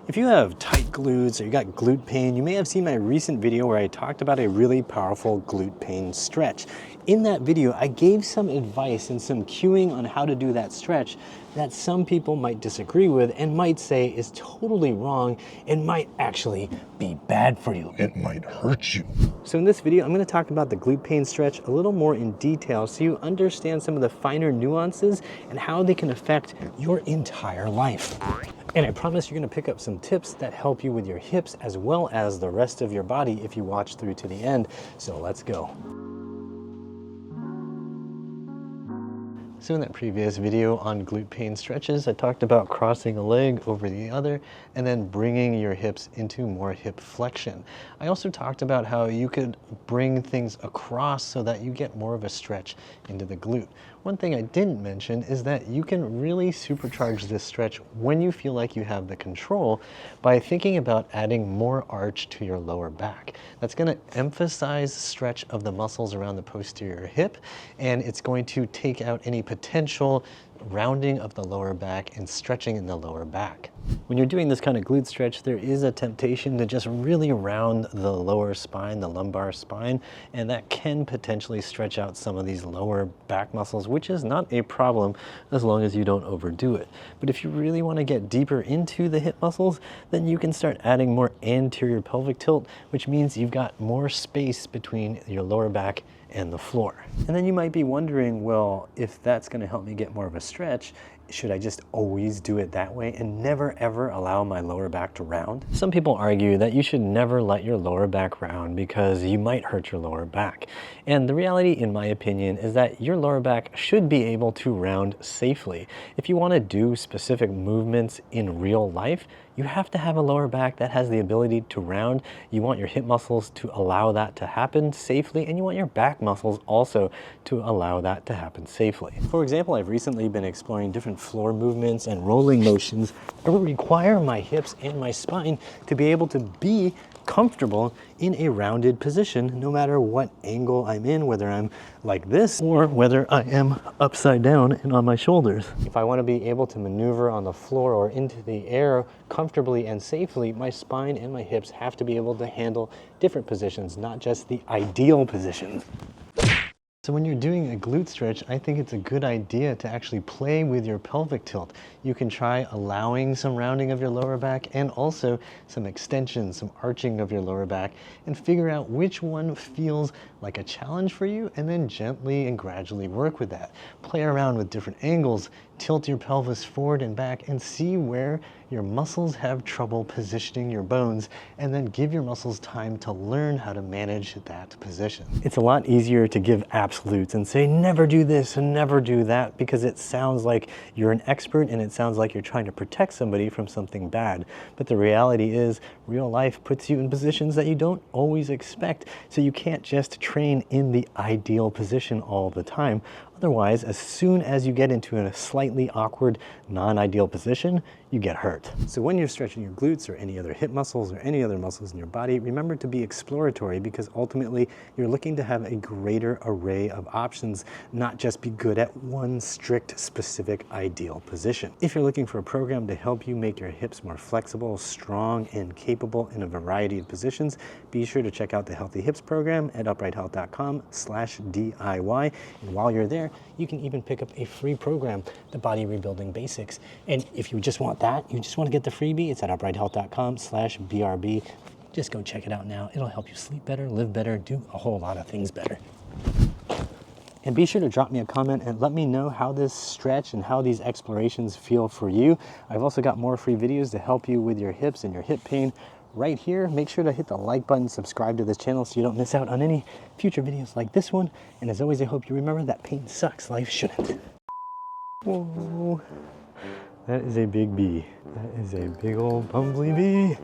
If you have tight glutes or you got glute pain, you may have seen my recent video where I talked about a really powerful glute pain stretch. In that video, I gave some advice and some cueing on how to do that stretch that some people might disagree with and might say is totally wrong and might actually be bad for you. It might hurt you. So in this video, I'm going to talk about the glute pain stretch a little more in detail so you understand some of the finer nuances and how they can affect your entire life. And I promise you're going to pick up some tips that help you with your hips as well as the rest of your body if you watch through to the end. So let's go. So in that previous video on glute pain stretches, I talked about crossing a leg over the other and then bringing your hips into more hip flexion. I also talked about how you could bring things across so that you get more of a stretch into the glute. One thing I didn't mention is that you can really supercharge this stretch when you feel like you have the control by thinking about adding more arch to your lower back. That's going to emphasize stretch of the muscles around the posterior hip, and it's going to take out any potential rounding of the lower back and stretching in the lower back. When you're doing this kind of glute stretch, there is a temptation to just really round the lower spine, the lumbar spine, and that can potentially stretch out some of these lower back muscles, which is not a problem as long as you don't overdo it. But if you really want to get deeper into the hip muscles, then you can start adding more anterior pelvic tilt, which means you've got more space between your lower back and the floor. And then you might be wondering, well, if that's going to help me get more of a stretch, should I just always do it that way and never ever allow my lower back to round? Some people argue that you should never let your lower back round because you might hurt your lower back. And the reality, in my opinion, is that your lower back should be able to round safely. If you want to do specific movements in real life, you have to have a lower back that has the ability to round. You want your hip muscles to allow that to happen safely, and you want your back muscles also to allow that to happen safely. For example, I've recently been exploring different floor movements and rolling motions that require my hips and my spine to be able to be comfortable in a rounded position no matter what angle I'm in, whether I'm like this or whether I am upside down and on my shoulders. If I want to be able to maneuver on the floor or into the air comfortably and safely, my spine and my hips have to be able to handle different positions, not just the ideal positions. So when you're doing a glute stretch, I think it's a good idea to actually play with your pelvic tilt. You can try allowing some rounding of your lower back and also some extension, some arching of your lower back, and figure out which one feels like a challenge for you, and then gently and gradually work with that. Play around with different angles, tilt your pelvis forward and back, and see where your muscles have trouble positioning your bones, and then give your muscles time to learn how to manage that position. It's a lot easier to give absolutes and say never do this and never do that, because it sounds like you're an expert and it sounds like you're trying to protect somebody from something bad. But the reality is real life puts you in positions that you don't always expect, so you can't just train in the ideal position all the time. Otherwise, as soon as you get into a slightly awkward, non-ideal position, you get hurt. So when you're stretching your glutes or any other hip muscles or any other muscles in your body, remember to be exploratory, because ultimately you're looking to have a greater array of options, not just be good at one strict, specific, ideal position. If you're looking for a program to help you make your hips more flexible, strong, and capable in a variety of positions, be sure to check out the Healthy Hips program at uprighthealth.com/DIY. And while you're there, you can even pick up a free program, the Body Rebuilding Basics. And if you just want that, you just want to get the freebie, it's at uprighthealth.com/BRB. Just go check it out now. It'll help you sleep better, live better, do a whole lot of things better. And be sure to drop me a comment and let me know how this stretch and how these explorations feel for you. I've also got more free videos to help you with your hips and your hip pain right here. Make sure to hit the like button, subscribe to this channel so you don't miss out on any future videos like this one. And as always, I hope you remember that pain sucks, life shouldn't. Whoa, that is a big bee. That is a big old bumbly bee.